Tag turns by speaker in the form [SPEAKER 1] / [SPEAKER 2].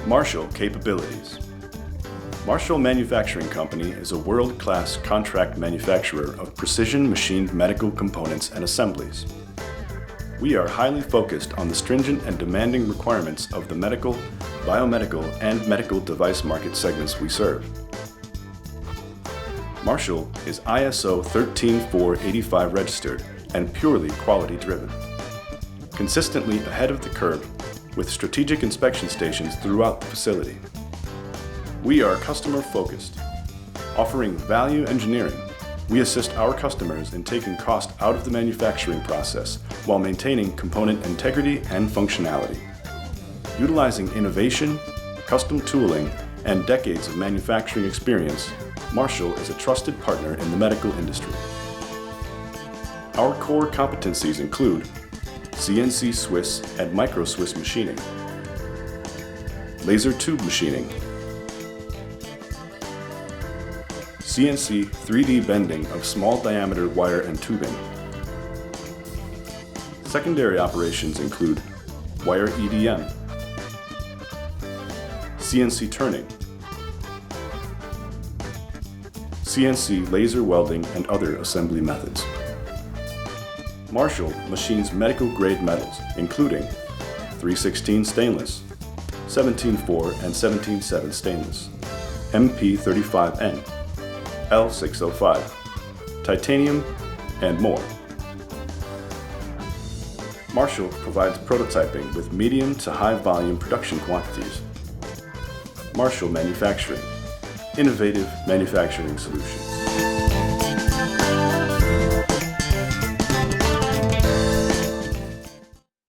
[SPEAKER 1] Marshall capabilities. Marshall Manufacturing Company is a world-class contract manufacturer of precision machined medical components and assemblies. We are highly focused on the stringent and demanding requirements of the medical, biomedical, and medical device market segments we serve. Marshall is ISO 13485 registered and purely quality driven. Consistently ahead of the curve with strategic inspection stations throughout the facility. We are customer focused. Offering value engineering, we assist our customers in taking cost out of the manufacturing process while maintaining component integrity and functionality. Utilizing innovation, custom tooling, and decades of manufacturing experience, Marshall is a trusted partner in the medical industry. Our core competencies include CNC Swiss and Micro Swiss machining, laser tube machining, CNC 3D bending of small diameter wire and tubing. Secondary operations include wire EDM, CNC turning, CNC laser welding, and other assembly methods. Marshall machines medical grade metals, including 316 stainless, 17.4 and 17.7 stainless, MP35N, L605, titanium, and more. Marshall provides prototyping with medium to high volume production quantities. Marshall Manufacturing, innovative manufacturing solutions.